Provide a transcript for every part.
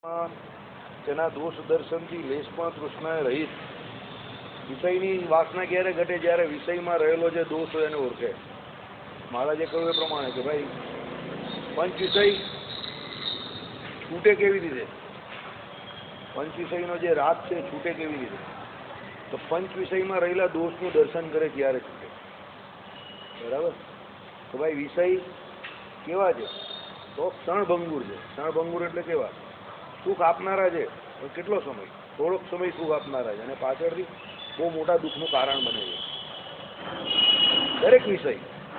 જેના દોષ દર્શનથી લેશમાં તૃષ્ણા રહિત વિષયની વાસના ક્યારે ઘટે જ્યારે વિષયમાં રહેલો જે દોષ હોય એને ઓળખે. મહારાજે કહ્યું એ પ્રમાણે કે ભાઈ પંચ વિષય છૂટે કેવી રીતે, પંચ વિષયનો જે રાગ છે છૂટે કેવી રીતે, તો પંચ વિષયમાં રહેલા દોષનું દર્શન કરે ત્યારે છૂટે. બરાબર? તો ભાઈ વિષય કેવા છે તો ક્ષણભંગુર છે. ક્ષણભંગુર એટલે કેવા? સુખ આપનારા છે, કેટલો સમય, થોડોક સમય સુખ આપનારા છે અને પાછળથી બહુ મોટા દુઃખનું કારણ બને છે. દરેક વિષય,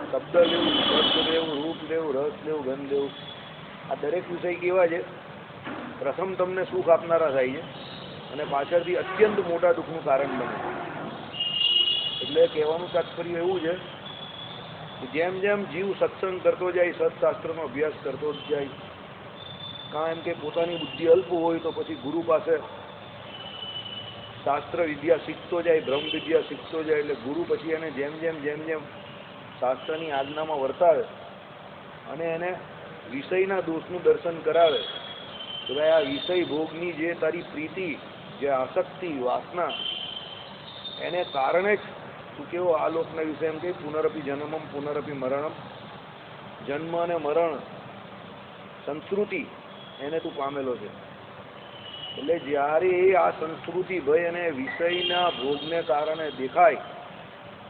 શબ્દ લેવું, સ્પર્શ લેવું, રૂપ લેવું, રસ લેવું, ગંધ લેવું, આ દરેક વિષય કેવા છે? પ્રથમ તમને સુખ આપનારા થાય છે અને પાછળથી અત્યંત મોટા દુઃખનું કારણ બને છે. એટલે કહેવાનું તાત્પર્ય એવું છે કે જેમ જેમ જીવ સત્સંગ કરતો જાય, સત્શાસ્ત્રનો અભ્યાસ કરતો જાય, કાં એમ કે પોતાની બુદ્ધિ અલ્પ હોય તો પછી ગુરુ પાસે શાસ્ત્ર વિદ્યા શીખતો જાય, બ્રહ્મ વિદ્યા શીખતો જાય, એટલે ગુરુ પછી એને જેમ જેમ શાસ્ત્રની આજ્ઞામાં વર્તાવે અને એને વિષયના દોષનું દર્શન કરાવે કે ભાઈ આ વિષય ભોગની જે તારી પ્રીતિ, જે આસક્તિ, વાસના, એને કારણે જ તું કેવો આ લોકના વિષય એમ કે પુનરપી જન્મમ પુનરપી મરણમ, જન્મ અને મરણ સંસ્કૃતિ એને તું પામેલો છે. એટલે જ્યારે આ સંસ્કૃતિ ભય અને વિષયના ભોગને કારણે દેખાય,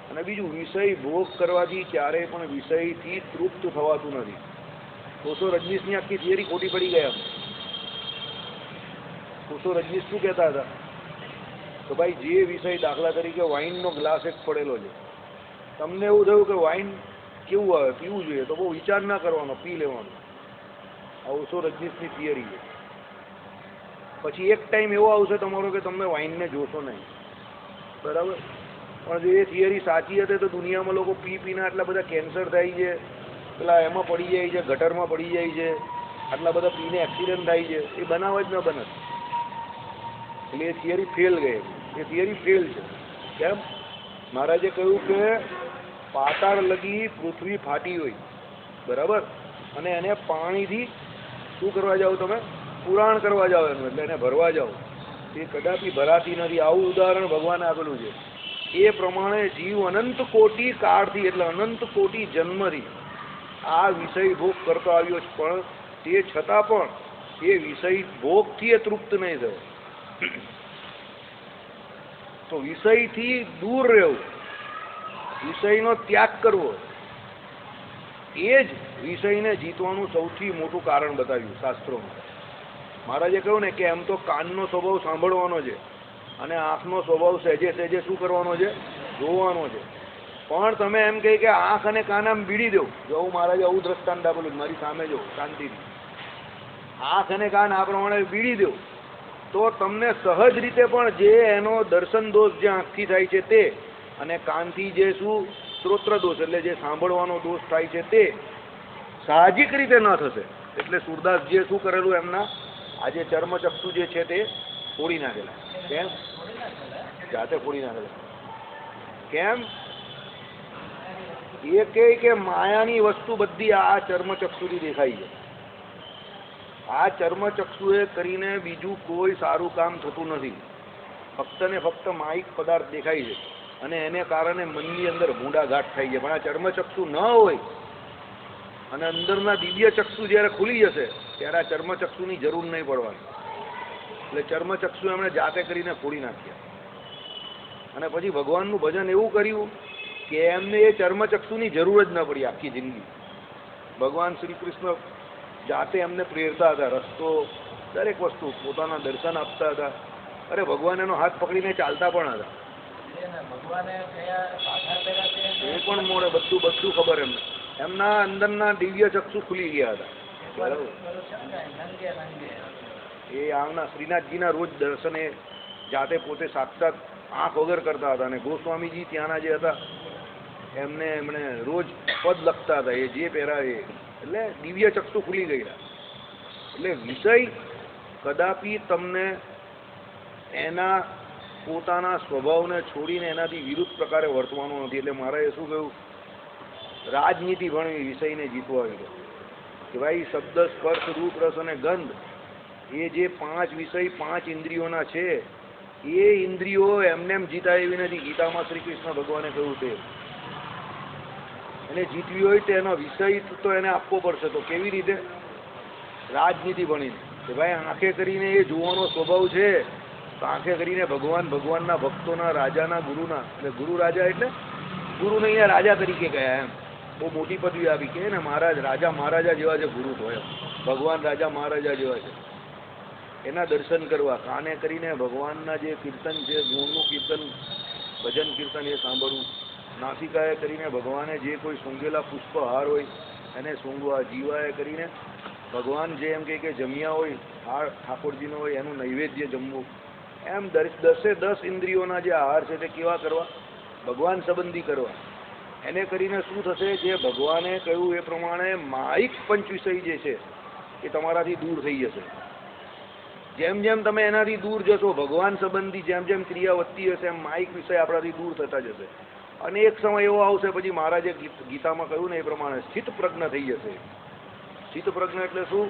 અને બીજું વિષય ભોગ કરવાથી ક્યારેય પણ વિષયથી તૃપ્ત થવાતું નથી. કોસો રજનીશની આખી થિયરી ખોટી પડી ગયા. કોસો રજનીશ શું કહેતા હતા તો ભાઈ જે વિષય, દાખલા તરીકે વાઇનનો ગ્લાસ એક પડેલો છે, તમને એવું થયું કે વાઇન કેવું આવે, પીવું જોઈએ, તો બહુ વિચાર ના કરવાનો, પી લેવાનું. આ ઓશો રજનીશની થિયરી છે. પછી એક ટાઈમ એવો આવશે તમારો કે તમે વાઇનને જોશો નહીં. બરાબર? પણ જો એ થિયરી સાચી હતી તો દુનિયામાં લોકો પીને આટલા બધા કેન્સર થાય છે, પેલા એમાં પડી જાય છે, ગટરમાં પડી જાય છે, આટલા બધા પીને એક્સિડન્ટ થાય છે, એ બનાવ જ ન બને. એટલે એ થિયરી ફેલ ગઈ. એ થિયરી ફેલ છે. કેમ? મહારાજે કહ્યું કે પાતાળ લગી પૃથ્વી ફાટી હોય, બરાબર, અને એને પાણીથી શું કરવા જાઓ તમે? પુરાણ કરવા જાઓ એનું, એટલે એને ભરવા જાઓ, એ કદાપી ભરાતી નથી. આવું ઉદાહરણ ભગવાને આપેલું છે. એ પ્રમાણે જીવ અનંત કોટી કાળથી, એટલે અનંત કોટી જન્મથી આ વિષય ભોગ કરતો આવ્યો છે, પણ તે છતાં પણ એ વિષય ભોગથી એ તૃપ્ત નહીં થયો. તો વિષયથી દૂર રહેવું, વિષયનો ત્યાગ કરવો, એ જ વિષયને જીતવાનું સૌથી મોટું કારણ બતાવ્યું શાસ્ત્રોમાં. મહારાજે કહ્યું ને કે એમ તો કાનનો સ્વભાવ સાંભળવાનો છે અને આંખનો સ્વભાવ સહેજે સહેજે શું કરવાનો છે? જોવાનો છે. પણ તમે એમ કહે કે આંખ અને કાન આમ બીડી દો, જો મહારાજે આવું દ્રષ્ટાંત આપેલું, મારી સામે જો શાંતિથી, આંખ અને કાન આ પ્રમાણે બીડી દો તો તમને સહજ રીતે પણ જે એનો દર્શન દોષ જે આંખથી થાય છે તે, અને કાનથી જે શું શ્રોત્ર દોષ એટલે જે સાંભળવાનો દોષ થાય છે તે સાહજિક રીતે ન થશે. એટલે સુરદાસજીએ શું કરેલું? એમના આજે ચર્મચક્ષુ જે છે તે ફોડી નાખેલા. કેમ? જાતે ફોડી નાખેલા. કેમ? એ કે માયાની વસ્તુ બધી આ ચર્મચક્ષુથી દેખાય છે. આ ચર્મચક્ષુએ કરીને બીજું કોઈ સારું કામ થતું નથી. ફક્ત ને ફક્ત માયિક પદાર્થ દેખાય છે અને એને કારણે મનની અંદર ભૂંડાઘાટ થાય છે. પણ આ ચર્મચક્ષુ ન હોય અને અંદરના દિવ્ય ચક્ષુ જ્યારે ખુલી જશે ત્યારે આ ચર્મચક્ષુની જરૂર નહીં પડવાની. એટલે ચર્મચક્ષુ એમણે જાતે કરીને ફોડી નાખ્યા. અને પછી ભગવાનનું ભજન એવું કર્યું કે એમને એ ચર્મચક્ષુની જરૂર જ ન પડી આખી જિંદગી. ભગવાન શ્રી કૃષ્ણ જાતે એમને પ્રેરતા હતા, રસ્તો, દરેક વસ્તુ, પોતાના દર્શન આપતા હતા. અરે ભગવાન એનો હાથ પકડીને ચાલતા પણ હતા. એ પણ મોડે બધું ખબર એમને. એમના અંદરના દિવ્ય ચક્ષુ ખુલી ગયા હતા. બરાબર? એ આવના શ્રીનાથજીના રોજ દર્શન એ જાતે પોતે સાક્ષાત આંખ વગર કરતા હતા. અને ગોસ્વામીજી ત્યાંના જે હતા એમણે રોજ પદ લખતા હતા, એ જે પહેરાવે, એટલે દિવ્ય ચક્ષુ ખુલી ગયા. એટલે વિષય કદાપી તમને એના પોતાના સ્વભાવને છોડીને એનાથી વિરુદ્ધ પ્રકારે વર્તવાનો નથી. એટલે મારે શું કહ્યું? રાજનીતિ ભણવી વિષયને જીતવા આવી કે ભાઈ શબ્દ, સ્પર્શ, રૂપ, રસ અને ગંધ એ જે 5 વિષય 5 ઇન્દ્રિયોના છે એ ઇન્દ્રિયો એમને એમ જીતાય એવી નથી. ગીતામાં શ્રી કૃષ્ણ ભગવાને કહ્યું તે એને જીતવી હોય તો એનો વિષય તો એને આપવો પડશે. તો કેવી રીતે? રાજનીતિ ભણીને કે ભાઈ આંખે કરીને એ જોવાનો સ્વભાવ છે તો આંખે કરીને ભગવાનના ભક્તોના રાજાના ગુરુના, એટલે ગુરુ રાજા એટલે ગુરુને અહીંયા રાજા તરીકે ગયા એમ બહુ મોટી પદવી આપી કે ને મહારાજ રાજા મહારાજા જેવા છે ગુરુ તો એમ ભગવાન રાજા મહારાજા જેવા છે. એના દર્શન કરવા કાને કરીને ભગવાનના જે કીર્તન છે ગુણનું કીર્તન ભજન કીર્તન એ સાંભળવું. નાસિકાએ કરીને ભગવાને જે કોઈ સૂંઘેલા પુષ્પહાર હોય એને સૂંઘવા. જીવાએ કરીને ભગવાન જે એમ કે જમ્યા હોય હાર ઠાકોરજીનો હોય એનું નૈવેદ્ય જમવું. એમ 10 ઇન્દ્રિયોના જે આહાર છે તે કેવા કરવા? ભગવાન સંબંધી કરવા. એને કરીને શું થશે? જે ભગવાને કહ્યું એ પ્રમાણે માયિક પંચ વિષય જે છે એ તમારાથી દૂર થઈ જશે. જેમ જેમ તમે એનાથી દૂર જશો ભગવાન સંબંધી જેમ જેમ ક્રિયા વધતી હશે એમ માયિક વિષય આપણાથી દૂર થતા જશે. અને એક સમય એવો આવશે પછી મહારાજે ગીતામાં કહ્યું ને એ પ્રમાણે સ્થિત પ્રજ્ઞ થઈ જશે. સ્થિત પ્રજ્ઞ એટલે શું?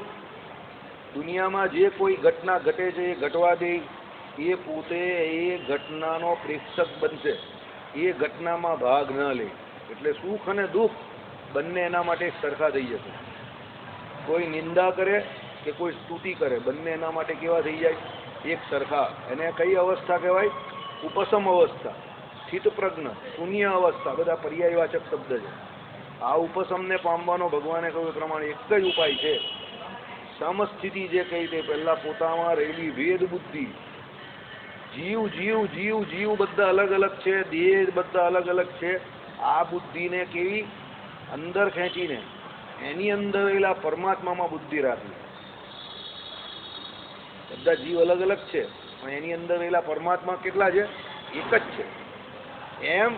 દુનિયામાં જે કોઈ ઘટના ઘટે છે એ ઘટવા દે, એ પોતે એ ઘટનાનો પ્રેક્ષક બનશે, એ ઘટનામાં ભાગ ન લે. એટલે સુખ અને દુઃખ બંને એના માટે સરખા થઈ જશે. કોઈ નિંદા કરે કે કોઈ સ્તુતિ કરે બંને એના માટે કેવા થઈ જાય? એક સરખા. એને કઈ અવસ્થા કહેવાય? ઉપસમ અવસ્થા, સ્થિત પ્રજ્ઞ, શૂન્ય અવસ્થા, બધા પર્યાયવાચક શબ્દ છે. આ ઉપસમને પામવાનો ભગવાને કહ્યું એ પ્રમાણે એક જ ઉપાય છે. સમસ્થિતિ જે કહી તે પહેલા પોતામાં રહેલી વેદ બુદ્ધિ, જીવ જીવ જીવ જીવ બધા અલગ અલગ છે, દેહ બધા અલગ અલગ છે. આ બુદ્ધિને કેવી? અંદર ખેંચીને એની અંદર રહેલા પરમાત્મામાં બુદ્ધિ રાખવી. બધા જીવ અલગ અલગ છે પણ એની અંદર રહેલા પરમાત્મા કેટલા છે? એક જ છે. એમ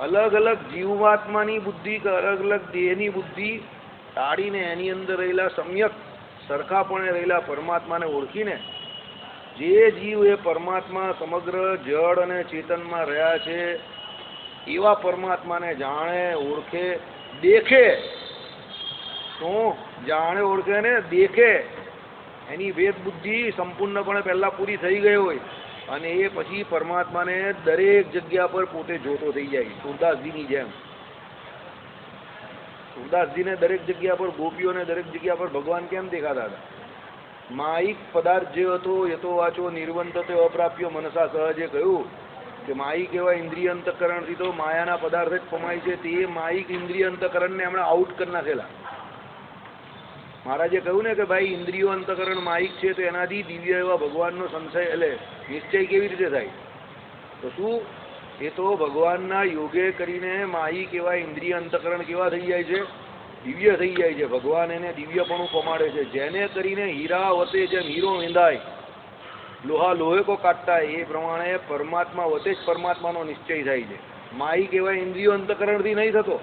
અલગ અલગ જીવાત્માની બુદ્ધિ કે અલગ અલગ દેહની બુદ્ધિ ટાળીને એની અંદર રહેલા સમ્યક સરખાપણે રહેલા પરમાત્માને ઓળખીને જે જીવ એ પરમાત્મા સમગ્ર જળ અને ચેતનમાં રહ્યા છે એવા પરમાત્માને જાણે, ઓળખે, દેખે. શું જાણે, ઓળખે ને દેખે? એની વેદ બુદ્ધિ સંપૂર્ણપણે પહેલા પૂરી થઈ ગઈ હોય અને એ પછી પરમાત્માને દરેક જગ્યા પર પોતે જોતો થઈ જાય. સુરદાસજીની જેમ સુરદાસજીને દરેક જગ્યા પર ગોપીઓને દરેક જગ્યા પર ભગવાન કેમ દેખાતા હતા? માયિક પદાર્થ જે હતો એ તો વાંચો નિર્વંત તે અપ્રાપ્ય મનસા સહજે કહ્યું કે માયિક એવા ઇન્દ્રિય અંતકરણથી તો માયાના પદાર્થ જ પમાય છે. તે માયિક ઇન્દ્રિય અંતકરણને એમણે આઉટ કરી નાખેલા. મહારાજે કહ્યું ને કે ભાઈ ઇન્દ્રિયો અંતકરણ માયિક છે તો એનાથી દિવ્ય એવા ભગવાનનો સંશય એટલે નિશ્ચય કેવી રીતે થાય? તો શું એ તો ભગવાનના યોગે કરીને માયિક એવા ઇન્દ્રિય અંતકરણ કેવા થઈ જાય છે? દિવ્ય થઈ જાય છે. ભગવાન એને દિવ્યપણું પમાડે છે. જેને કરીને હીરા વતે જેમ હીરો વિંધાય, લોહા લોહે કો કાટતા એ પ્રમાણે પરમાત્મા વતે જ પરમાત્માનો નિશ્ચય થાય છે. માયિક એવા ઇન્દ્રિયો અંતકરણથી નહીં થતો.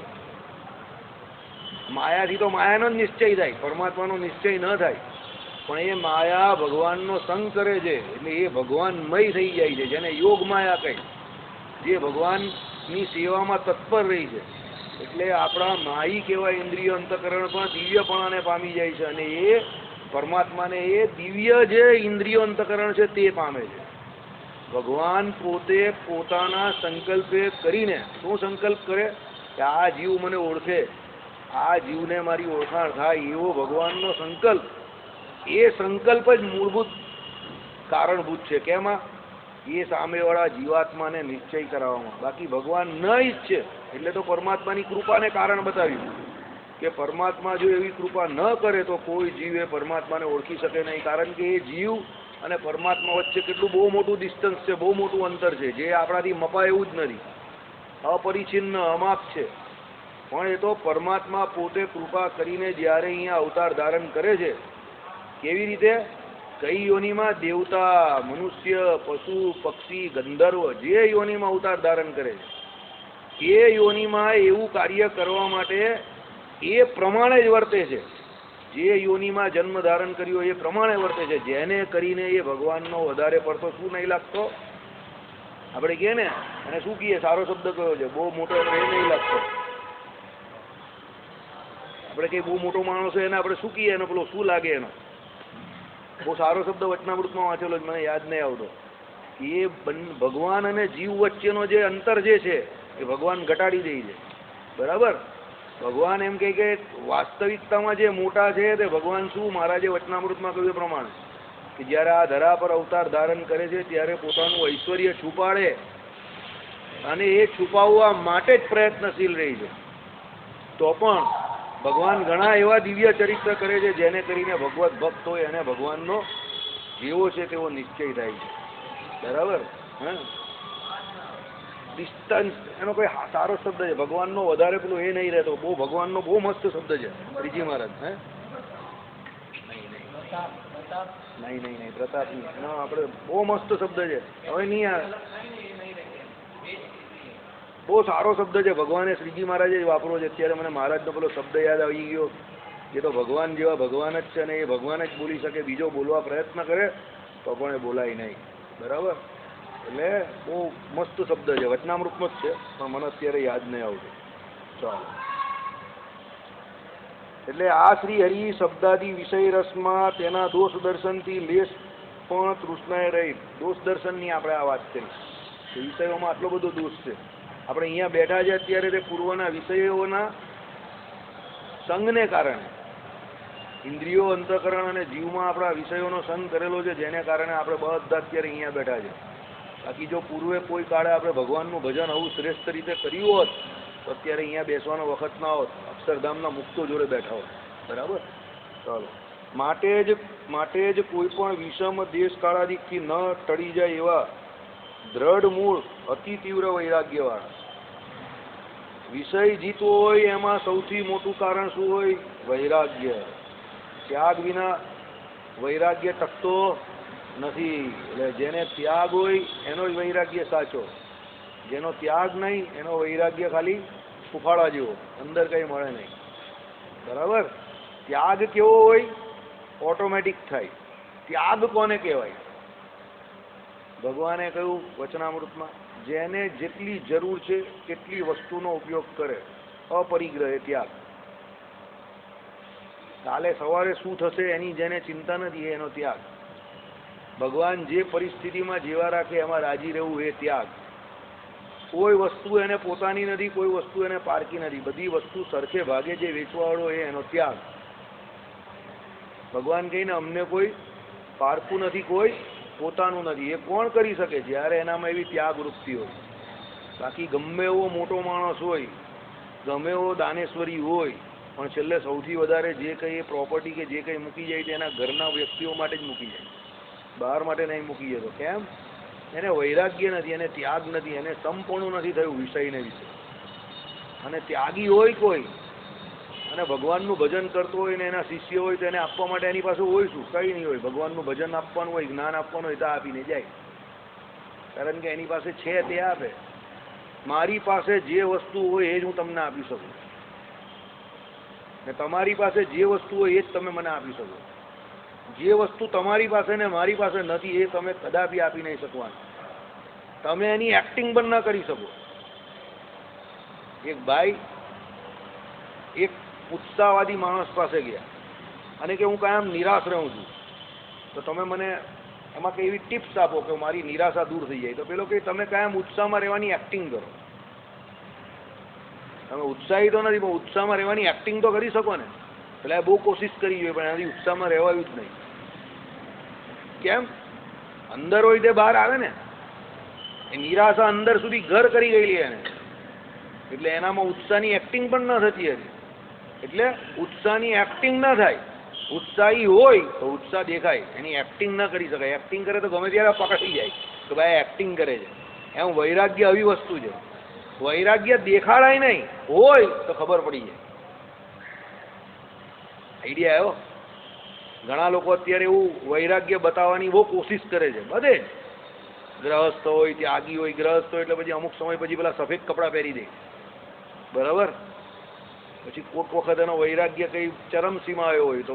માયાથી તો માયાનો જ નિશ્ચય થાય, પરમાત્માનો નિશ્ચય ન થાય. પણ એ માયા ભગવાનનો સંગ કરે છે એટલે એ ભગવાનમય થઈ જાય છે. જેને યોગ માયા કહે, જે ભગવાનની સેવામાં તત્પર રહી છે. એટલે આપણા માયિક એવા ઇન્દ્રિય અંતકરણ પણ દિવ્યપણાને પામી જાય છે અને એ પરમાત્માને એ દિવ્ય જે ઇન્દ્રિય અંતકરણ છે તે પામે છે. ભગવાન પોતે પોતાના સંકલ્પે કરીને શું સંકલ્પ કરે કે આ જીવ મને ઓળખે, આ જીવને મારી ઓળખાણ થાય એવો ભગવાનનો સંકલ્પ. એ સંકલ્પ જ મૂળભૂત કારણભૂત છે. કેમાં? એ સામેવાળા જીવાત્માને નિશ્ચય કરાવવામાં. બાકી ભગવાન ન ઈચ્છે એટલે તો પરમાત્માની કૃપાને કારણ બતાવ્યું કે પરમાત્મા જો એવી કૃપા ન કરે તો કોઈ જીવ એ પરમાત્માને ઓળખી શકે નહીં. કારણ કે એ જીવ અને પરમાત્મા વચ્ચે કેટલું બહુ મોટું ડિસ્ટન્સ છે, બહુ મોટું અંતર છે, જે આપણાથી મપાય એવું જ નથી. અપરિછિન્ન અમાપ છે. પણ એ તો પરમાત્મા પોતે કૃપા કરીને જ્યારે અહીંયા અવતાર ધારણ કરે છે. કેવી રીતે? કઈ યોનિમાં? દેવતા, મનુષ્ય, પશુ, પક્ષી, ગંધર્વ જે યોનિમાં અવતાર ધારણ કરે છે એ યોનિમાં એવું કાર્ય કરવા માટે એ પ્રમાણે જ વર્તે છે. જે યોનિમાં જન્મ ધારણ કર્યો એ પ્રમાણે વર્તે છે. જેને કરીને એ ભગવાનનો વધારે પડતો શું નહીં લાગતો? આપણે કહીએ ને અને શું કહીએ? સારો શબ્દ કયો છે? બહુ મોટો એ નહીં લાગતો. આપણે કઈ બહુ મોટો માણસ હોય એને આપણે શું કહીએ? એનો પેલો શું લાગે? એનો બહુ સારો શબ્દ વચનામૃતમાં વાંચેલો જ, મને યાદ નહીં આવતો. એ ભગવાન અને જીવ વચ્ચેનો જે અંતર જે છે એ ભગવાન ઘટાડી દે છે. બરાબર? ભગવાન એમ કહે કે વાસ્તવિકતામાં જે મોટા છે તે ભગવાન શું, મહારાજે વચનામૃતમાં કહ્યું એ પ્રમાણે કે જ્યારે આ ધરા પર અવતાર ધારણ કરે છે ત્યારે પોતાનું ઐશ્વર્ય છુપાડે અને એ છુપાવવા માટે જ પ્રયત્નશીલ રહી છે. તો પણ ભગવાન ઘણા એવા દિવ્ય ચરિત્ર કરે છે જેને કરીને ભગવત ભક્ત હોય અને ભગવાનનો જેવો છે તેવો નિશ્ચય થાય છે. બરાબર? હા, ડિસ્ટન્સ એનો કોઈ સારો શબ્દ છે. ભગવાનનો વધારે પેલું એ નહીં રહેતો. બહુ ભગવાનનો બહુ મસ્ત શબ્દ છે શ્રીજી મહારાજ. હે નહીં પ્રતાપ નહીં, એનો આપણે બહુ મસ્ત શબ્દ છે. હવે નહીં, બહુ સારો શબ્દ છે. ભગવાને શ્રીજી મહારાજે જ વાપરો છે. અત્યારે મને મહારાજનો પેલો શબ્દ યાદ આવી ગયો. એ તો ભગવાન જેવા ભગવાન જ છે ને એ ભગવાન જ બોલી શકે. બીજો બોલવા પ્રયત્ન કરે તો પણ એ બોલાય નહીં. બરાબર? એટલે બહુ મસ્ત શબ્દ છે. વચનામૃતમાં જ છે પણ મને અત્યારે યાદ નહીં આવતું. ચાલો, એટલે આ શ્રી હરિ શબ્દાદી વિષય રસમાં તેના દોષ દર્શનથી લેશ પણ તૃષ્ણાએ રહી. દોષ દર્શનની આપણે આ વાત કરી. વિષયોમાં આટલો બધો દોષ છે. આપણે અહીંયા બેઠા છે અત્યારે તે પૂર્વના વિષયોના સંગને કારણે, ઇન્દ્રિયો, અંતઃકરણ અને જીવમાં આપણા વિષયોનો સંગ કરેલો છે, જેને કારણે આપણે બધા અત્યારે અહીંયા બેઠા છે. બાકી જો પૂર્વે કોઈ કાળે આપણે ભગવાનનું ભજન આવું શ્રેષ્ઠ રીતે કર્યું હોત તો અત્યારે અહીંયા બેસવાનો વખત ના હોત, અક્ષરધામના મુક્તો જોડે બેઠા હોત. બરાબર? ચાલો, માટે જ કોઈ પણ વિષમ દેશ કાળાદિકથી ન ટળી જાય એવા દ્રઢ મૂળ અતિ તીવ્ર વૈરાગ્યવાળા. વિષય જીતવો હોય એમાં સૌથી મોટું કારણ શું હોય? વૈરાગ્ય. ત્યાગ વિના વૈરાગ્ય ટકતો નથી. એટલે જેને ત્યાગ હોય એનો જ વૈરાગ્ય સાચો. જેનો ત્યાગ નહીં એનો વૈરાગ્ય ખાલી ફૂફાડા જેવો, અંદર કંઈ મળે નહીં. બરાબર? ત્યાગ કેવો હોય? ઓટોમેટિક થાય. ત્યાગ કોને કહેવાય? ભગવાને કહ્યું વચનામૃતમાં, જેને જેટલી જરૂર છે કેટલી વસ્તુનો ઉપયોગ કરે, અપરિગ્રહ ત્યાગ. કાલે સવારે શું થશે એની જેને ચિંતા નથી એનો ત્યાગ. ભગવાન જે પરિસ્થિતિમાં જેવા રાખે એમાં રાજી રહેવું એ ત્યાગ. કોઈ વસ્તુ એને પોતાની નથી, કોઈ વસ્તુ એને પારકી નથી. બધી વસ્તુ સરખે ભાગે જે વેચવાવાળો એ એનો ત્યાગ. ભગવાન કહીને અમને કોઈ પારકું નથી, કોઈ પોતાનું નથી. એ કોણ કરી શકે? જ્યારે એનામાં એવી ત્યાગ વૃત્તિ હોય. બાકી ગમે એવો મોટો માણસ હોય, ગમે એવો દાનેશ્વરી હોય, પણ છેલ્લે સૌથી વધારે જે કંઈ પ્રોપર્ટી કે જે કંઈ મૂકી જાય તે એના ઘરના વ્યક્તિઓ માટે જ મૂકી જાય, બહાર માટે નહીં મૂકી જતો. કેમ? એને વૈરાગ્ય નથી, એને ત્યાગ નથી, એને સંપૂર્ણ નથી થયું વિષયને વિશે. અને ત્યાગી હોય કોઈ અને ભગવાનનું ભજન કરતો હોય ને એના શિષ્ય હોય તો એને આપવા માટે એની પાસે હોય શું? કંઈ નહીં હોય. ભગવાનનું ભજન આપવાનું હોય, જ્ઞાન આપવાનું હોય તો આપીને જાય. કારણ કે એની પાસે છે તે આપે. મારી પાસે જે વસ્તુ હોય એ જ હું તમને આપી શકું, ને તમારી પાસે જે વસ્તુ હોય એ જ તમે મને આપી શકો. જે વસ્તુ તમારી પાસે ને મારી પાસે નથી એ તમે કદાપી આપી નહીં શકવાના. તમે એની એક્ટિંગ પણ ના કરી શકો. એક ભાઈ એક ઉત્સાહવાદી માણસ પાસે ગયા અને કે હું કાયમ નિરાશ રહું છું, તો તમે મને એમાં કઈ એવી ટિપ્સ આપો કે મારી નિરાશા દૂર થઈ જાય. તો પેલો કે તમે કાયમ ઉત્સાહમાં રહેવાની એક્ટિંગ કરો. તમે ઉત્સાહી તો નથી પણ ઉત્સાહમાં રહેવાની એક્ટિંગ તો કરી શકો ને. એટલે બહુ કોશિશ કરી જોઈએ પણ એનાથી ઉત્સાહમાં રહેવાયું જ નહીં. કેમ? અંદર હોય તે બહાર આવે ને. એ નિરાશા અંદર સુધી ઘર કરી ગયેલી એને, એટલે એનામાં ઉત્સાહની એક્ટિંગ પણ ન થતી હતી. એટલે ઉત્સાહની એક્ટિંગ ના થાય. ઉત્સાહી હોય તો ઉત્સાહ દેખાય, એની એક્ટિંગ ના કરી શકાય. એક્ટિંગ કરે તો ગમે ત્યારે પકડી જાય કે ભાઈ એક્ટિંગ કરે છે. એમ વૈરાગ્ય આવી વસ્તુ છે. વૈરાગ્ય દેખાડાય નહીં, હોય તો ખબર પડી જાય. આઈડિયા આવ્યો? ઘણા લોકો અત્યારે એવું વૈરાગ્ય બતાવવાની બહુ કોશિશ કરે છે. બધે જ ગ્રહસ્થ હોય, ત્યાગી હોય. ગ્રહસ્થ હોય એટલે પછી અમુક સમય પછી પેલા સફેદ કપડાં પહેરી દે. બરાબર? પછી કોઈક વખત એનો વૈરાગ્ય કઈ ચરમસીમા આવ્યો હોય તો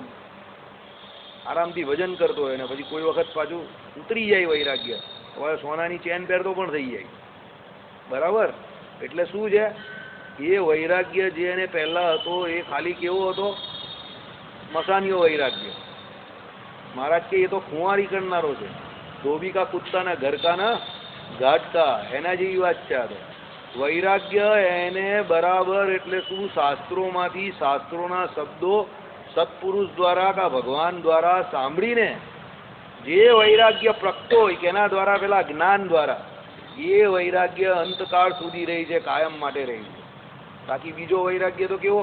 આરામથી ભજન કરતો હોય ને પછી કોઈ વખત પાછું ઉતરી જાય વૈરાગ્ય, હવે સોનાની ચેન પહેરતો પણ થઈ જાય. બરાબર? એટલે શું છે? એ વૈરાગ્ય જે એને પહેલા હતો એ ખાલી કેવો હતો? મસાનીયો વૈરાગ્ય. महाराज के ये तो खुआरी करनारो छे, धोबी का कुत्ता ना घर का ना घाट का, एना जेवी वात छे। वैराग्य एने बराबर एटले शुं शास्त्रोमांथी शास्त्रोना शब्दों सत्पुरुष द्वारा का भगवान द्वारा सांभळीने जे वैराग्य प्रगटो होय केना द्वारा पेला ज्ञान द्वारा ये वैराग्य अंतकाळ सुधी रही छे, कायम माटे रही छे। बाकी बीजो वैराग्य तो केवो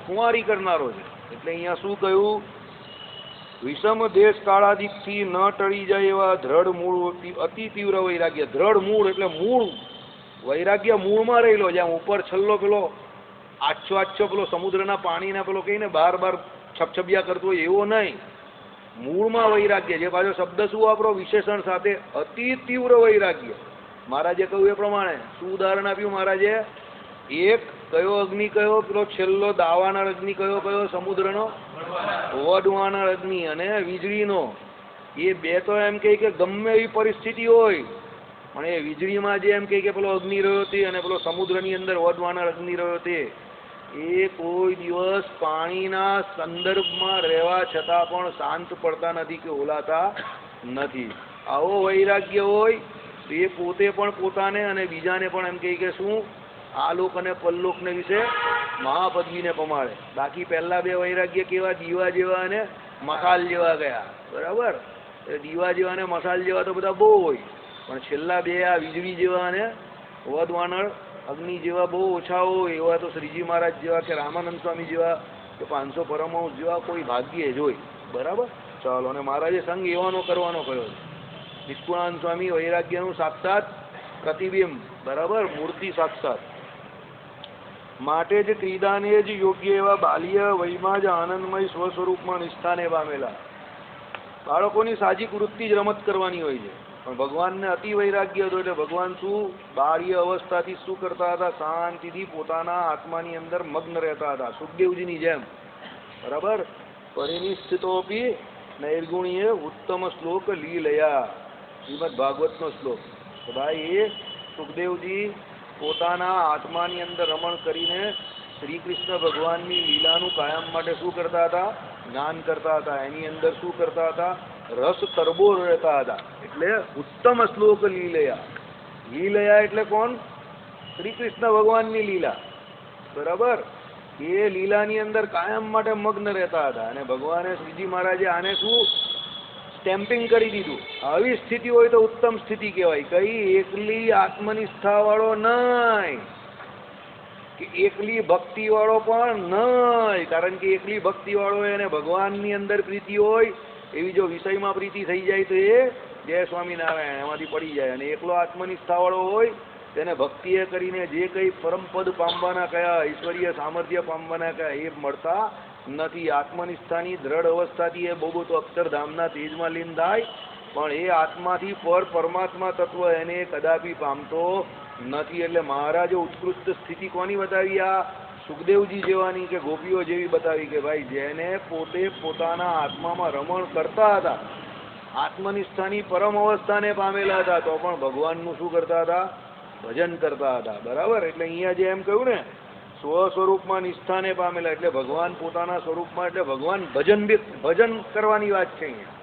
खुंवारी करनारो छे। એટલે અહીંયા શું કહ્યું? વિષમ દેશ કાળાદિકથી ન ટળી જાય એવા દ્રઢ મૂળ અતિ તીવ્ર વૈરાગ્ય। દ્રઢ મૂળ એટલે મૂળ વૈરાગ્ય મૂળમાં રહેલો, જ્યાં ઉપર છલ્લો પેલો આછો આછો પેલો સમુદ્રના પાણીના પેલો કહીને બાર બાર છપછપિયા કરતો હોય એવો નહીં, મૂળમાં વૈરાગ્ય। જે પાછો શબ્દ શું વાપરો વિશેષણ સાથે? અતિ તીવ્ર વૈરાગ્ય। મહારાજે કહ્યું એ પ્રમાણે શું ઉદાહરણ આપ્યું મહારાજે? એક કયો અગ્નિ કયો? પેલો છેલ્લો દાવાનળ અગ્નિ કયો? કયો સમુદ્રનો? વડવાનળ અગ્નિ અને વીજળીનો। એ બે તો એમ કહે કે ગમે એવી પરિસ્થિતિ હોય પણ એ વીજળીમાં જે એમ કહે કે પેલો અગ્નિ રહ્યો તે અને પેલો સમુદ્રની અંદર વડવાનળ અગ્નિ રહ્યો તે એ કોઈ દિવસ પાણીના સંદર્ભમાં રહેવા છતાં પણ શાંત પડતા નથી કે ઓલાતા નથી। આવો વૈરાગ્ય હોય તો એ પોતે પણ પોતાને અને બીજાને પણ એમ કહે કે શું આલોક અને પલ્લોકને વિશે મહાપદવીને પમાડે। બાકી પહેલા બે વૈરાગ્ય કેવા? દીવા જેવા અને મસાલ જેવા ગયા, બરાબર? દીવા જેવા અને મસાલ જેવા તો બધા બહુ હોય, પણ છેલ્લા બે આ વીજળી જેવા અને વદવાનળ અગ્નિ જેવા બહુ ઓછા હોય। એવા તો શ્રીજી મહારાજ જેવા કે રામાનંદ સ્વામી જેવા કે 500 પરમહંસ જેવા કોઈ ભાગ્યે જ હોય, બરાબર? ચાલો, અને મહારાજે સંગ એવાનો કરવાનો કયો છે? નિષ્કુળાનંદ સ્વામી વૈરાગ્યનું સાક્ષાત પ્રતિબિંબ, બરાબર? મૂર્તિ સાક્ષાત। માટે જ ક્રીડાને જ યોગ્ય એવા બાલ્ય વયમાં જ આનંદમય સ્વસ્વરૂપમાં નિષ્ઠાને પામેલા। બાળકોની સાહજિક વૃત્તિ જ રમત કરવાની હોય છે, પણ ભગવાનને અતિ વૈરાગ્ય હતો એટલે ભગવાન શું બાલ્ય અવસ્થાથી શું કરતા હતા? શાંતિથી પોતાના આત્માની અંદર મગ્ન રહેતા હતા, સુખદેવજીની જેમ, બરાબર? પરિનિષ્ઠિતોપી નૈર્ગુણીય ઉત્તમ શ્લોક લીલયા, શ્રીમદ ભાગવતનો શ્લોક। તો ભાઈ એ સુખદેવજી પોતાના આત્માની અંદર રમણ કરીને શ્રી કૃષ્ણ ભગવાનની લીલાનું કાયમ માટે શું કરતા હતા? જ્ઞાન કરતા હતા, એની અંદર શું કરતા હતા? રસ તરબો રહેતા હતા। એટલે ઉત્તમ શ્લોક લીલયા। લીલયા એટલે કોણ? શ્રી કૃષ્ણ ભગવાનની લીલા, બરાબર? એ લીલાની અંદર કાયમ માટે મગ્ન રહેતા હતા અને ભગવાને શ્રીજી મહારાજે આને શું સ્ટેમ્પિંગ કરી દીધું। આવી સ્થિતિ હોય તો ઉત્તમ સ્થિતિ કહેવાય। કઈ? એકલી આત્મનિષ્ઠા વાળો નહીં કે એકલી ભક્તિ વાળો પણ નહીં, કારણ કે એકલી ભક્તિ વાળો હોય અને ભગવાનની અંદર પ્રીતિ હોય, એવી જો વિષયમાં પ્રીતિ થઈ જાય તો એ જય સ્વામિનારાયણ એમાંથી પડી જાય। અને એકલો આત્મનિષ્ઠા વાળો હોય તેને ભક્તિએ કરીને જે કંઈ પરમપદ પામવાના કયા, ઈશ્વરીય સામર્થ્ય પામવાના કયા, એ મળતા નથી। આત્મનિષ્ઠાની દ્રઢ અવસ્થાથી એ બહુ તો અક્ષરધામના તેજમાં લીન થાય, પણ એ આત્માથી પર પરમાત્મા તત્વ એને કદાપી પામતો નથી। એટલે મહારાજે ઉત્કૃષ્ટ સ્થિતિ કોની બતાવી? આ સુખદેવજી જેવાની કે ગોપીઓ જેવી બતાવી કે ભાઈ જેને પોતે પોતાના આત્મામાં રમણ કરતા હતા, આત્મનિષ્ઠાની પરમ અવસ્થાને પામેલા હતા, તો પણ ભગવાનનું શું કરતા હતા? ભજન કરતા હતા, બરાબર? એટલે અહીંયા જે એમ કહ્યું ને સ્વસ્વરૂપમાં નિષ્ઠાને પામેલા, એટલે ભગવાન પોતાના સ્વરૂપમાં, એટલે ભગવાન ભજન કરવાની વાત છે અહીંયા।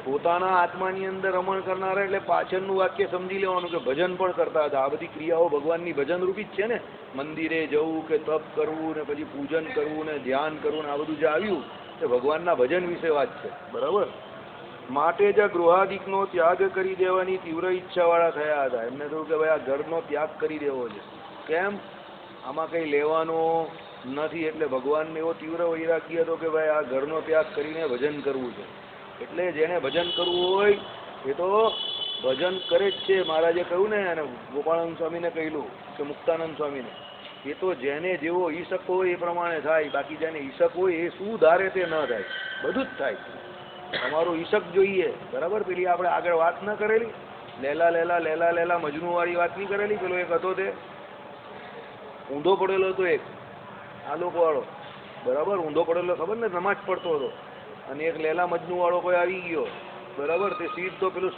પોતાના આત્માની અંદર રમણ કરનારા એટલે પાછળનું વાક્ય સમજી લેવાનું કે ભજન પણ કરતા હતા। આ બધી ક્રિયાઓ ભગવાનની ભજન રૂપી જ છે ને। મંદિરે જવું કે તપ કરવું ને પછી પૂજન કરવું ને ધ્યાન કરવું ને આ બધું જે આવ્યું તે ભગવાનના ભજન વિશે વાત છે, બરાબર? માટે જ ગૃહાદિકનો ત્યાગ કરી દેવાની તીવ્ર ઈચ્છાવાળા થયા હતા। એમને થયું કે ભાઈ આ ઘરનો ત્યાગ કરી દેવો છે। કેમ? આમાં કંઈ લેવાનો નથી, એટલે ભગવાનને એવો તીવ્ર વૈરાગ્ય હતો કે ભાઈ આ ઘરનો ત્યાગ કરીને ભજન કરવું છે। એટલે જેને ભજન કરવું હોય એ તો ભજન કરે જ છે। મહારાજે કહ્યું ને, અને ગોપાળાનંદ સ્વામીને કહેલું કે મુક્તાનંદ સ્વામીને, એ તો જેને જેવો ઈશક હોય એ પ્રમાણે થાય, બાકી જેને ઈશક હોય એ શું ધારે તે ન થાય, બધું જ થાય। તમારું ઈશક જોઈએ, બરાબર? પેલી આપણે આગળ વાત ન કરેલી લેલા લેલા લેલા લેલા મજનુ વાળી વાત નહીં કરેલી? પેલો એક હતો તે ઊંધો પડેલો હતો, એક આલોક વાળો, બરાબર? ઊંધો પડેલો, ખબર ને? નમાજ પડતો હતો અને એક લેલા મજનુ વાળો કોઈ આવી ગયો, બરાબર? તે સીધો પેલું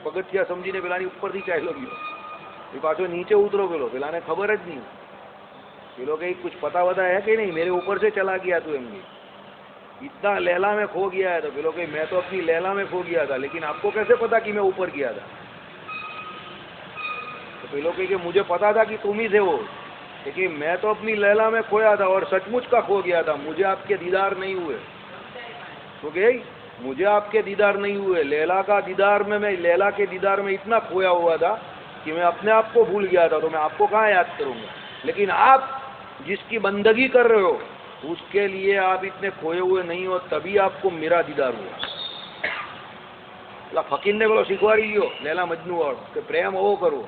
પગથિયા સમજીને પેલાની ઉપરથી ચાલ્યો ગયો, એ પાછો નીચે ઉતરો પેલો, પેલાને ખબર જ નહીં। પેલો કઈ કુછ પતા વતા હે કે નહીં, મેરે ઉપર से चला गया तू, એમ इतना लैला में खो गया है। तो फिर कहीं मैं तो अपनी लैला में खो गया था, लेकिन आपको कैसे पता कि मैं ऊपर गया था? तो फिर कहीं कि मुझे पता था कि तुम ही थे वो, लेकिन मैं तो अपनी लैला में खोया था और सचमुच का खो गया था, मुझे आपके दीदार नहीं हुए। तो गई मुझे आपके दीदार नहीं हुए, लैला का दीदार में, मैं लैला के दीदार में इतना खोया हुआ था कि मैं अपने आप को भूल गया था। तो मैं आपको कहाँ याद करूँगा? लेकिन आप जिसकी बंदगी कर रहे हो उसके लिए आप इतने खोए हुए नहीं हो, तभी आपको मेरा दीदार हुआ। એટલે ફકીરને પેલો શીખવાડી ગયો લેલા મજનુ વાળો કે પ્રેમ એવો કરવો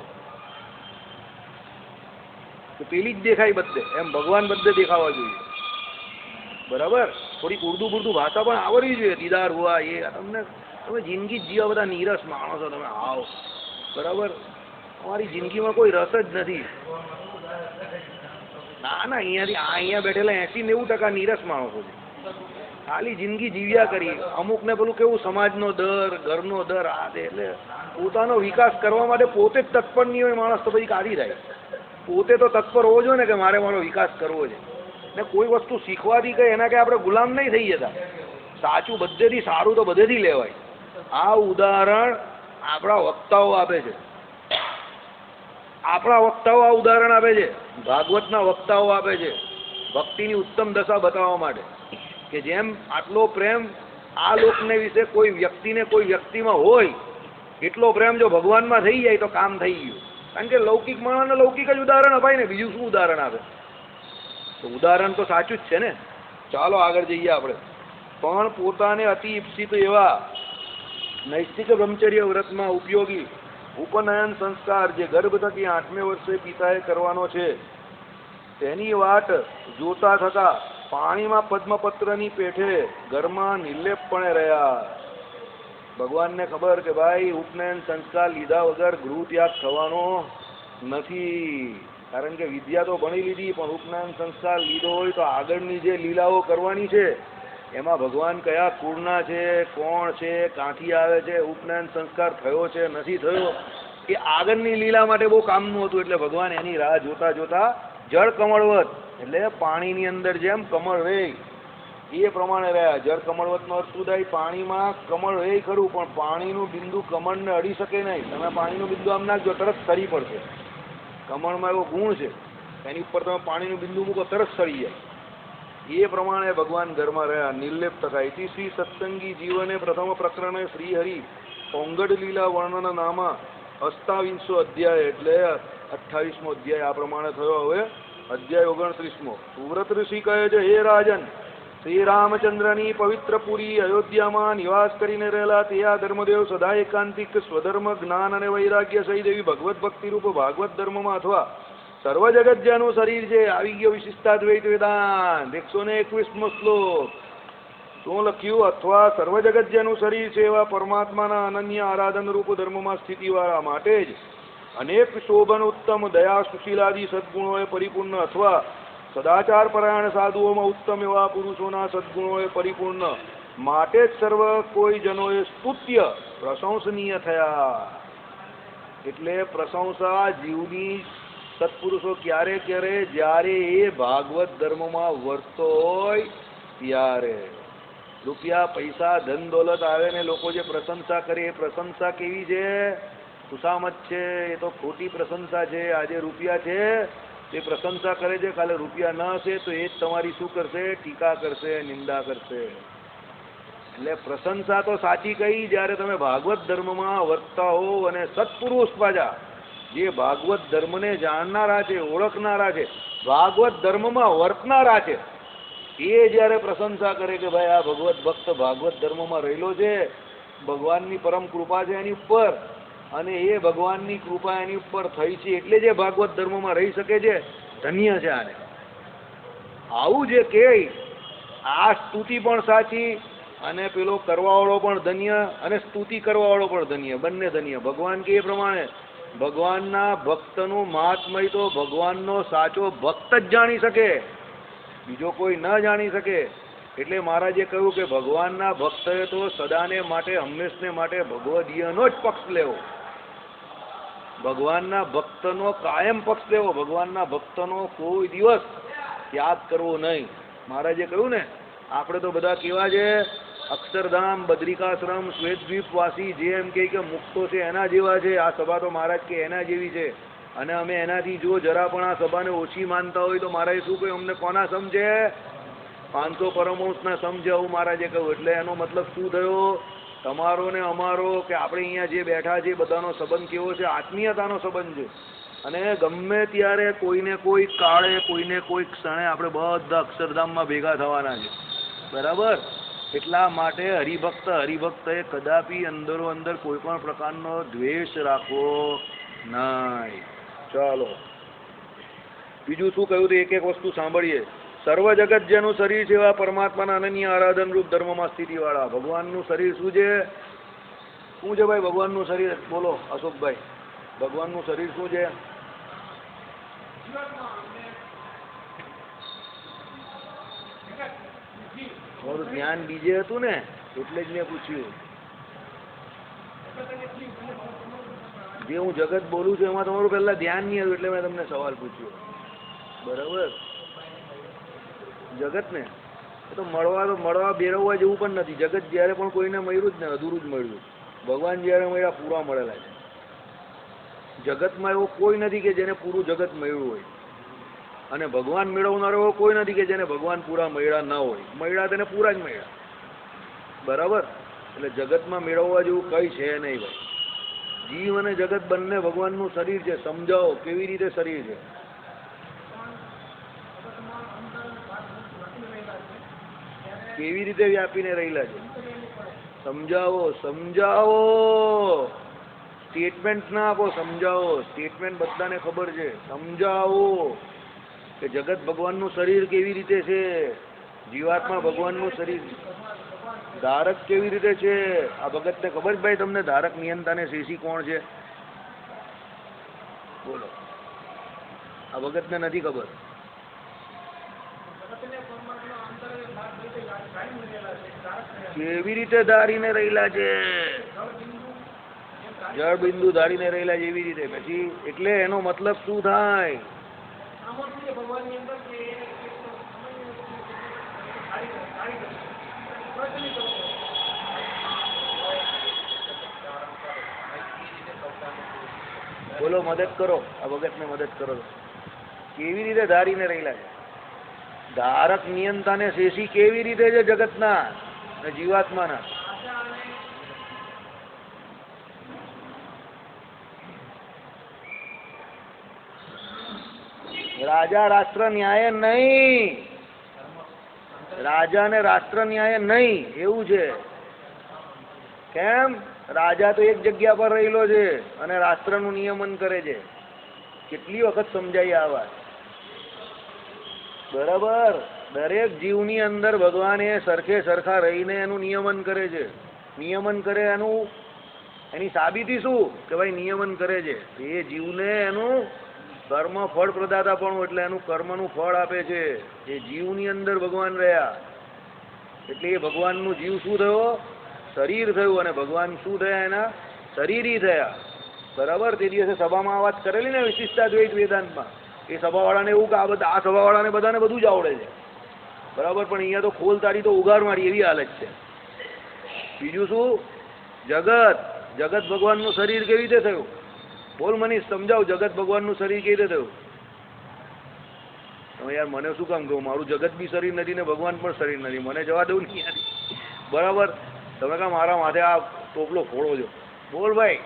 કે પેલી જ દેખાય બધે, એમ ભગવાન બધે દેખાવા જોઈએ, બરાબર? થોડીક ઉર્દુ બુર્દુ ભાષા પણ આવડવી જોઈએ, દીદાર હુઆ એ તમને, તમે જિંદગી જીવા બધા નીરસ માણસો તમે આવો, બરાબર? તમારી જિંદગીમાં કોઈ રસ જ નથી. ના ના, અહીંયા બેઠેલા 80-90% નીરસ માણસો છે, ખાલી જિંદગી જીવ્યા કરી. અમુકને પેલું કેવું સમાજનો ડર, ઘરનો ડર, આ દે, એટલે પોતાનો વિકાસ કરવા માટે પોતે જ તત્પર નહીં હોય માણસ તો પછી કાઢી થાય. પોતે તો તત્પર હોવો જોઈએ ને કે મારે મારો વિકાસ કરવો છે. ને કોઈ વસ્તુ શીખવાથી કે એના કે આપણે ગુલામ નહીં થઈ જતા. સાચું બધેથી સારું તો બધેથી લેવાય. આ ઉદાહરણ આપણા વક્તાઓ આપે છે, આપણા વક્તાઓ આ ઉદાહરણ આપે છે, ભાગવતના વક્તાઓ આપે છે, ભક્તિની ઉત્તમ દશા બતાવવા માટે કે જેમ આટલો પ્રેમ આ લોકને વિશે કોઈ વ્યક્તિને કોઈ વ્યક્તિમાં હોય, એટલો પ્રેમ જો ભગવાનમાં થઈ જાય તો કામ થઈ ગયું. કારણ કે લૌકિક માણસને લૌકિક જ ઉદાહરણ અપાય ને, બીજું શું ઉદાહરણ આપે? તો ઉદાહરણ તો સાચું જ છે ને. ચાલો આગળ જઈએ આપણે. પણ પોતાને અતિ ઈપ્સિત એવા નૈષ્ઠિક બ્રહ્મચર્ય વ્રતમાં ઉપયોગી ઉપનયન સંસ્કાર જે ગર્ભ થકી 8મે વર્ષે પિતાએ કરવાનો છે, તેની વાટ જોતા થતા પાણીમાં પદ્મપત્રની પેઠે ઘરમાં નિર્લેપપણે રહ્યા. ભગવાનને ખબર કે ભાઈ ઉપનયન સંસ્કાર લીધા વગર ગૃહ ત્યાગ થવાનો નથી. કારણ કે વિદ્યા તો ભણી લીધી, પણ ઉપનયન સંસ્કાર લીધો હોય તો આગળની જે લીલાઓ કરવાની છે એમાં ભગવાન કયા કુળના છે, કોણ છે, ક્યાંથી આવે છે, ઉપનયન સંસ્કાર થયો છે નથી થયો, એ આગળની લીલા માટે બહુ કામનું હતું. એટલે ભગવાન એની રાહ જોતા જોતા જળ કમળવત, એટલે પાણીની અંદર જેમ કમળ રહે એ પ્રમાણે રહ્યા. જળ કમળવતનો અર્થ શું થાય? પાણીમાં કમળ રહે ખરું, પણ પાણીનું બિંદુ કમળને અડી શકે નહીં. તમે પાણીનું બિંદુ આમ નાખજો તરત સરી પડશે. કમળમાં એવો ગુણ છે, એની ઉપર તમે પાણીનું બિંદુ મૂકો તરત સરી જાય. એ પ્રમાણે ભગવાન ઘરમાં રહ્યા, નિર્લેપ થતા. ઇતિ શ્રી સત્સંગી જીવને પ્રથમ પ્રકરણે શ્રીહરિ પૌંગડ લીલા વર્ણન નામા 28મો અધ્યાય, એટલે 28મો અધ્યાય આ પ્રમાણે થયો. હવે અધ્યાય 29મો. સુવ્રત ઋષિ કહે છે, હે રાજન, શ્રી રામચંદ્રની પવિત્ર પુરી અયોધ્યામાં નિવાસ કરીને રહેલા તે આ ધર્મદેવ સદા એકાંતિક સ્વધર્મ જ્ઞાન અને વૈરાગ્ય સહિત એવી ભગવત ભક્તિરૂપ ભાગવત ધર્મમાં અથવા સર્વ જગત જેનું શરીર છે. આવી ગયો વિશિષ્ટાદ્વૈત વેદાંત 121મો શ્લોક. શું લખ્યું? અથવા સર્વ જગત જેનું શરીર છે એવા પરમાત્માના અનન્ય આરાધન રૂપ ધર્મમાં સ્થિતિવાળા માટે જ અનેક શોભન ઉત્તમ દયા સુશીલાદી સદગુણોએ પરિપૂર્ણ અથવા સદાચાર પરાયણ સાધુઓમાં ઉત્તમ એવા પુરુષોના સદગુણોએ પરિપૂર્ણ માટે જ સર્વ કોઈ જનોએ સ્તુત્ય પ્રશંસનીય થયા. એટલે પ્રશંસા જીવની સત્પુરુષો ક્યારે કરે? જ્યારે એ ભાગવત ધર્મમાં વર્તો હોય ત્યારે. રૂપિયા પૈસા ધન દોલત આવે ને લોકો જે પ્રશંસા કરે એ પ્રશંસા કેવી છે? ખુશામત છે. એ તો ખોટી પ્રશંસા છે. આજે રૂપિયા છે તે પ્રશંસા કરે છે, કાલે રૂપિયા ન હશે તો એ જ તમારી શું કરશે? ટીકા કરશે, નિંદા કરશે. એટલે પ્રશંસા તો સાચી કઈ જ્યારે તમે ભાગવત ધર્મમાં વર્તતા હો અને સત્પુરુષ પાછા જે ભાગવત ધર્મને જાણનારા છે, ઓળખનારા છે, ભાગવત ધર્મમાં વર્તનારા છે, એ જ્યારે પ્રશંસા કરે કે ભાઈ આ ભગવત ભક્ત ભાગવત ધર્મમાં રહેલો છે, ભગવાનની પરમ કૃપા છે એની ઉપર, અને એ ભગવાનની કૃપા એની ઉપર થઈ છે એટલે જે ભાગવત ધર્મમાં રહી શકે છે, ધન્ય છે આને. આવું જે કહે આ સ્તુતિ પણ સાચી અને પેલો કરવાવાળો પણ ધન્ય અને સ્તુતિ કરવાવાળો પણ ધન્ય, બંને ધન્ય. ભગવાન કે એ પ્રમાણે ભગવાનના ભક્તનું મહાત્મય તો ભગવાનનો સાચો ભક્ત જ જાણી શકે, બીજો કોઈ ન જાણી શકે. એટલે મહારાજે કહ્યું કે ભગવાનના ભક્તએ તો સદાને માટે હંમેશને માટે ભગવદીયનો જ પક્ષ લેવો, ભગવાનના ભક્તનો કાયમ પક્ષ લેવો, ભગવાનના ભક્તનો કોઈ દિવસ ત્યાગ કરવો નહીં. મહારાજે કહ્યું ને આપણે તો બધા કેવા છે, અક્ષરધામ, બદ્રિકાશ્રમ, શ્વેતદ્વીપવાસી જે એમ કે મુક્તો છે એના જેવા છે. આ સભા તો મહારાજ કે એના જેવી છે, અને અમે એનાથી જો જરા પણ આ સભાને ઓછી માનતા હોય તો મહારાજ શું કહ્યું, અમને કોના સમજે? 500 પરમહંસના સમજે, આવું મહારાજે કહ્યું. એટલે એનો મતલબ શું થયો? તમારો ને અમારો કે આપણે અહીંયા જે બેઠા છે બધાનો સંબંધ કેવો છે? આત્મીયતાનો સંબંધ છે. અને ગમે ત્યારે કોઈને કોઈ કાળે, કોઈને કોઈ ક્ષણે આપણે બધા અક્ષરધામમાં ભેગા થવાના છે. બરાબર? એટલા માટે હરિભક્તએ કદાપી અંદરો અંદર કોઈ પણ પ્રકારનો દ્વેષ રાખવો નહીં. ચાલો બીજું શું કહ્યું? એક એક વસ્તુ સાંભળીએ. સર્વ જગત જેનું શરીર છે એવા પરમાત્માના અનન્ય આરાધન રૂપ ધર્મમાં સ્થિતિવાળા. ભગવાનનું શરીર શું છે? શું છે ભાઈ ભગવાનનું શરીર? બોલો અશોકભાઈ, ભગવાનનું શરીર શું છે? મારું ધ્યાન બીજે હતું ને એટલે જ મેં પૂછ્યું. જે હું જગત બોલું છું એમાં તમારું પહેલા ધ્યાન નહીં હતું એટલે મેં તમને સવાલ પૂછ્યો. બરાબર? જગત ને એ તો મળવા બેરવવા જેવું પણ નથી. જગત જ્યારે પણ કોઈને મળ્યું જ ને અધૂરું જ મળ્યું. ભગવાન જ્યારે મળ્યા પૂરા મળેલા છે. જગતમાં એવો કોઈ નથી કે જેને પૂરું જગત મળ્યું હોય, અને ભગવાન મેળવનારો એવો કોઈ નથી કે જેને ભગવાન પૂરા મળ્યા ના હોય. મળ્યા તેને પૂરા જ મળ્યા. બરાબર? એટલે જગતમાં મેળવવા જેવું કઈ છે નહીં ભાઈ. જીવ અને જગત બંને ભગવાનનું શરીર છે. સમજાવો કેવી રીતે શરીર છે? કેવી રીતે વ્યાપીને રહેલા છે? સમજાવો. સ્ટેટમેન્ટ ના આપો, સમજાવો. સ્ટેટમેન્ટ બધાને ખબર છે. સમજાવો કે જગત ભગવાનનું શરીર કેવી રીતે છે, જીવાત્મા ભગવાનનું શરીર, ધારક કેવી રીતે છે. આ ભગતને ખબર છે ભાઈ તમને ધારક, નિયંતા ને શેષી કોણ છે? બોલો. આ ભગતને નથી ખબર. કેવી રીતે ધારીને રહેલા છે? જળ બિંદુ ધારીને રહેલા છે એવી રીતે. પછી એટલે એનો મતલબ શું થાય? બોલો, મદદ કરો. આ ભગતને મદદ કરો. કેવી રીતે ધારીને રહેલા છે? ધારક, નિયંતા ને શેષી કેવી રીતે છે જગતના અને જીવાત્માના? રાજા રાષ્ટ્ર ન્યાય નહીં. રાજા ને રાષ્ટ્ર ન્યાય નહીં એવું છે. કેમ? રાજા તો એક જગ્યા પર રહેલો છે અને રાષ્ટ્રનું નિયમન કરે છે. કેટલી વખત સમજાઈ આ વાત? બરાબર? દરેક જીવની અંદર ભગવાને સરખે સરખા રહીને એનું નિયમન કરે છે. નિયમન કરે એની સાબિતી શું? કે ભાઈ નિયમન કરે છે એ જીવને એનું કર્મ ફળ પ્રદાતા પણ, એટલે એનું કર્મનું ફળ આપે છે. એ જીવની અંદર ભગવાન રહ્યા એટલે એ ભગવાનનું જીવ શું થયો? શરીર થયું. અને ભગવાન શું થયા? એના શરીરી થયા. બરાબર? તે દિવસે સભામાં આ વાત કરેલી ને વિશિષ્ટાદ્વૈત વેદાંતમાં. એ સભાવાળાને એવું કે આ સભાવાળાને બધાને બધું જ આવડે છે. બરાબર? પણ અહીંયા તો ખોલ તારી તો ઉગાર મારી એવી હાલત છે. બીજું શું? જગત ભગવાનનું શરીર કેવી રીતે થયું? બોલ મનીષ, સમજાવ. જગત ભગવાનનું શરીર કેવી રીતે થયું? તમે યાર મને શું કામ કહું? મારું જગત બી શરીર નથી ને ભગવાન પણ શરીર નથી. મને જવા દઉં નહીં. બરાબર? તમે કા મારા માથે આ ટોપલો ફોડો છો? બોલ ભાઈ,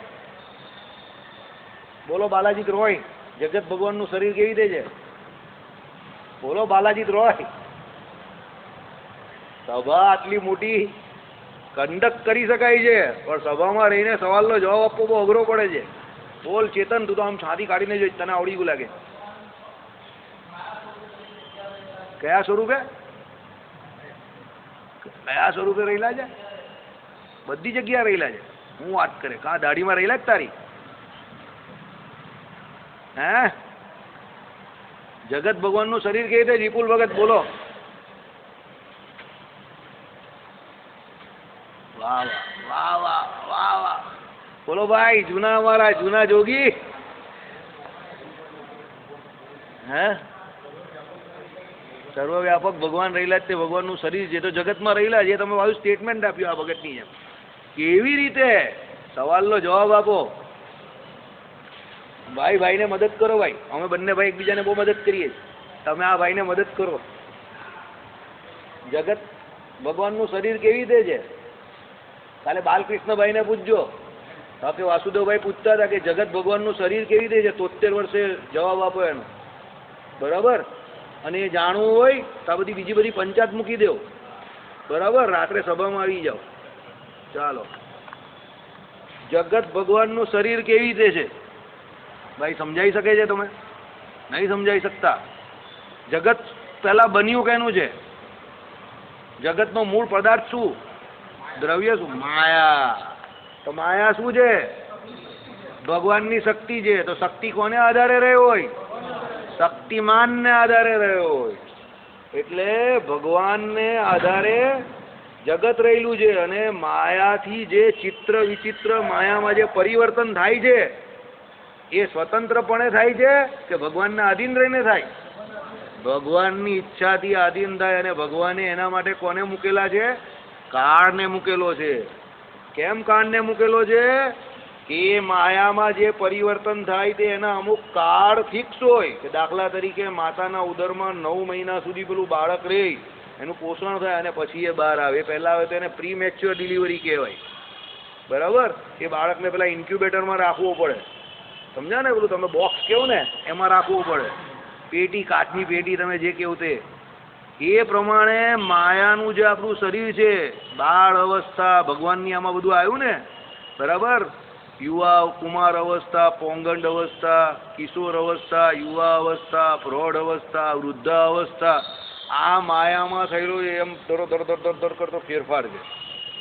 બોલો. બાલાજી રોય, જગત ભગવાનનું શરીર કેવી રીતે છે? બોલો બાલાજી રોય. સભા આટલી મોટી કંડક્ટ કરી શકાય છે, પણ સભામાં રહીને સવાલનો જવાબ આપવો બહુ અઘરો પડે છે. બોલ ચેતન, તું તો આમ છાતી કાઢીને જોઈ, તને આવડી ગયું લાગે. કયા સ્વરૂપે રહેલા છે? બધી જગ્યા રહેલા છે. હું વાત કરે કા દાઢીમાં રહેલા જ તારી? હે? જગત ભગવાનનું શરીર કેવી રીતે? વિપુલ ભગત બોલો. વાહ વાહ વાહ વાહ વાહ. બોલો ભાઈ, જૂના અમારા જૂના જોગી. હે? સર્વવ્યાપક ભગવાન રહેલા જ તે ભગવાનનું શરીર છે, તો જગતમાં રહેલા છે. તમે મારું સ્ટેટમેન્ટ આપ્યું આ ભગતની જેમ. કેવી રીતે? સવાલનો જવાબ આપો. ભાઈ ભાઈને મદદ કરો. ભાઈ અમે બંને ભાઈ એકબીજાને બહુ મદદ કરીએ. તમે આ ભાઈને મદદ કરો. જગત ભગવાનનું શરીર કેવી રીતે છે? કાલે બાલકૃષ્ણભાઈને પૂછજો. તો કે વાસુદેવભાઈ પૂછતા હતા કે જગત ભગવાનનું શરીર કેવી રીતે છે, 73 વર્ષે જવાબ આપો એનો. બરાબર? અને એ જાણવું હોય તો આ બધી બીજી બધી પંચાયત મૂકી દેવો. બરાબર? રાત્રે સભામાં આવી જાઓ. ચાલો. જગત ભગવાનનું શરીર કેવી રીતે છે? ભાઈ સમજાઈ શકે છે? તમે નહીં સમજાઈ શકતા. જગત પહેલા બન્યું કેનું છે? જગતનો મૂળ પદાર્થ શું? દ્રવ્ય શું? માયા. તો માયા શું છે? ભગવાનની શક્તિ છે. તો શક્તિ કોને આધારે રહ્યો હોય? શક્તિમાનને આધારે રહ્યો હોય. એટલે ભગવાનને આધારે જગત રહેલું છે. અને માયાથી જે ચિત્ર વિચિત્ર માયામાં જે પરિવર્તન થાય છે એ સ્વતંત્રપણે થાય છે કે ભગવાનના આધીન રહીને થાય? ભગવાનની ઈચ્છાથી આધીન થાય. અને ભગવાને એના માટે કોને મૂકેલા છે? કાળને મૂકેલો છે. કેમ કાળને મૂકેલો છે? કે માયામાં જે પરિવર્તન થાય તે એના અમુક કાળ ફિક્સ હોય. કે દાખલા તરીકે માતાના ઉદરમાં 9 મહિના સુધી પેલું બાળક રહે, એનું પોષણ થાય અને પછી એ બહાર આવે. પહેલા આવે તો એને પ્રી મેચ્યોર ડિલિવરી કહેવાય. બરાબર? એ બાળકને પેલા ઇન્ક્યુબેટરમાં રાખવું પડે. સમજ્યા ને? પેલું તમે બોક્સ કેવું ને એમાં રાખવું પડે. પેટી, કાચની પેટી, તમે જે કેવું તે. એ પ્રમાણે માયાનું જે આપણું શરીર છે, બાળ અવસ્થા, ભગવાનની આમાં બધું આવ્યું ને. બરાબર? યુવા કુમાર અવસ્થા, પોંગંડ અવસ્થા, કિશોર અવસ્થા, યુવા અવસ્થા, પ્રૌઢ અવસ્થા, વૃદ્ધ અવસ્થા, આ માયામાં થયેલો એમ દર કરતો ફેરફાર છે.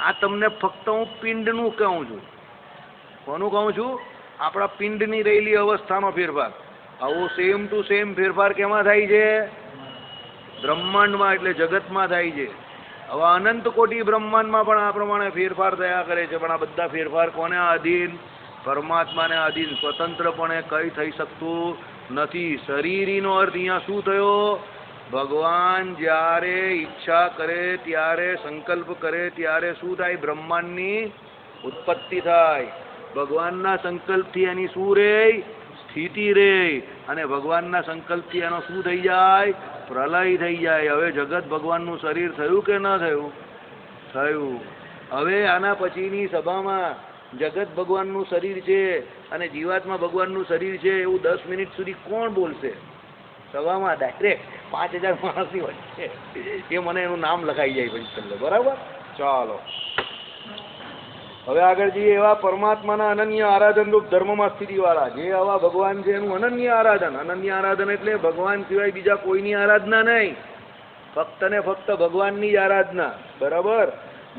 આ તમને ફક્ત હું પિંડનું કહું છું. કોનું કહું છું? આપણા પિંડની રહેલી અવસ્થાનો ફેરફાર. આવો સેમ ટુ સેમ ફેરફાર કેમાં થાય છે? બ્રહ્માંડમાં, એટલે જગતમાં થાય છે. હવે અનંત કોટી બ્રહ્માંડમાં પણ આ પ્રમાણે ફેરફાર થયા કરે છે. પણ આ બધા ફેરફાર કોને આધીન? પરમાત્માને આધીન. સ્વતંત્રપણે કઈ થઈ શકતું નથી. શરીરીનો અર્થ અહીંયા શું થયો? ભગવાન જ્યારે ઈચ્છા કરે ત્યારે, સંકલ્પ કરે ત્યારે શું થાય? બ્રહ્માંડની ઉત્પત્તિ થાય. ભગવાનના સંકલ્પથી એની શું રહે? સ્થિતિ રહે. અને ભગવાનના સંકલ્પથી એનો શું થઈ જાય? પ્રલય થઈ જાય. હવે જગત ભગવાનનું શરીર થયું કે ન થયું? થયું. હવે આના પછીની સભામાં જગત ભગવાનનું શરીર છે અને જીવાત્મા ભગવાનનું શરીર છે એવું 10 મિનિટ સુધી કોણ બોલશે સભામાં? ડાયરેક્ટ 5000 માણસની વચ્ચે. એ મને એનું નામ લખાઈ જાય પછી છેલ્લે. બરાબર? ચાલો હવે આગળ જઈએ. એવા પરમાત્માના અનન્ય આરાધન રૂપ ધર્મમાં સ્થિતિવાળા જે આવા ભગવાન છે એનું અનન્ય આરાધન. અનન્ય આરાધન એટલે ભગવાન સિવાય બીજા કોઈની આરાધના નહીં, ફક્ત ને ફક્ત ભગવાનની જ આરાધના. બરાબર?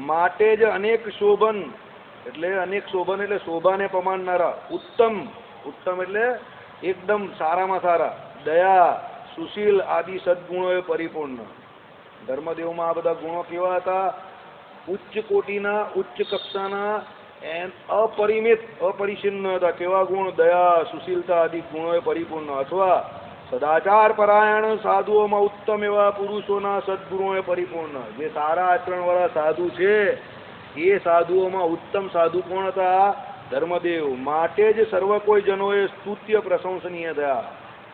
માટે જ અનેક શોભન, એટલે અનેક શોભન એટલે શોભાને પ્રમાણનારા. ઉત્તમ, ઉત્તમ એટલે એકદમ સારામાં સારા. દયા, સુશીલ આદિ સદગુણોએ પરિપૂર્ણ. ધર્મદેવમાં આ બધા ગુણો કેવા હતા? ઉચ્ચ કોટીના, ઉચ્ચ કક્ષાના, અપરિમિત, અપરિચ્છિન્ન હતા. કેવા ગુણ? દયા, સુશીલતા આદિ ગુણોએ પરિપૂર્ણ. અથવા સદાચાર પરાયણ સાધુઓમાં ઉત્તમ એવા પુરુષોના સદગુણોએ પરિપૂર્ણ. જે સારા આચરણવાળા સાધુ છે એ સાધુઓમાં ઉત્તમ સાધુ કોણ હતા? ધર્મદેવ. માટે જ સર્વ કોઈ જનોએ સ્તુત્ય પ્રશંસનીય થયા.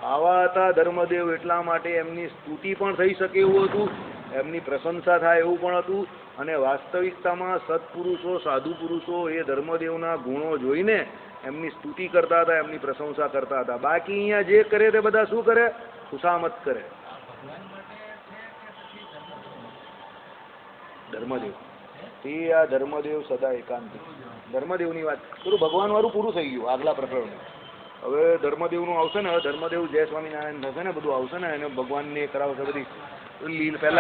આવા હતા ધર્મદેવ. એટલા માટે એમની સ્તુતિ પણ થઈ શકે એવું હતું, એમની પ્રશંસા થાય એવું પણ હતું. અને વાસ્તવિકતામાં સત્પુરુષો, સાધુ પુરુષો એ ધર્મદેવના ગુણો જોઈને એમની સ્તુતિ કરતા હતા, એમની પ્રશંસા કરતા હતા. બાકી અહીંયા જે કરે તે બધા શું કરે? ખુશામત કરે. ધર્મદેવ તે આ ધર્મદેવ સદા એકાંતિક. ધર્મદેવની વાત થોડું ભગવાન વાળું પૂરું થઈ ગયું આગલા પ્રકરણ. હવે ધર્મદેવનું આવશે ને. હવે ધર્મદેવ જય સ્વામિનારાયણ થશે ને, બધું આવશે ને, એને ભગવાનને કરાવશે બધી લીલ. પહેલા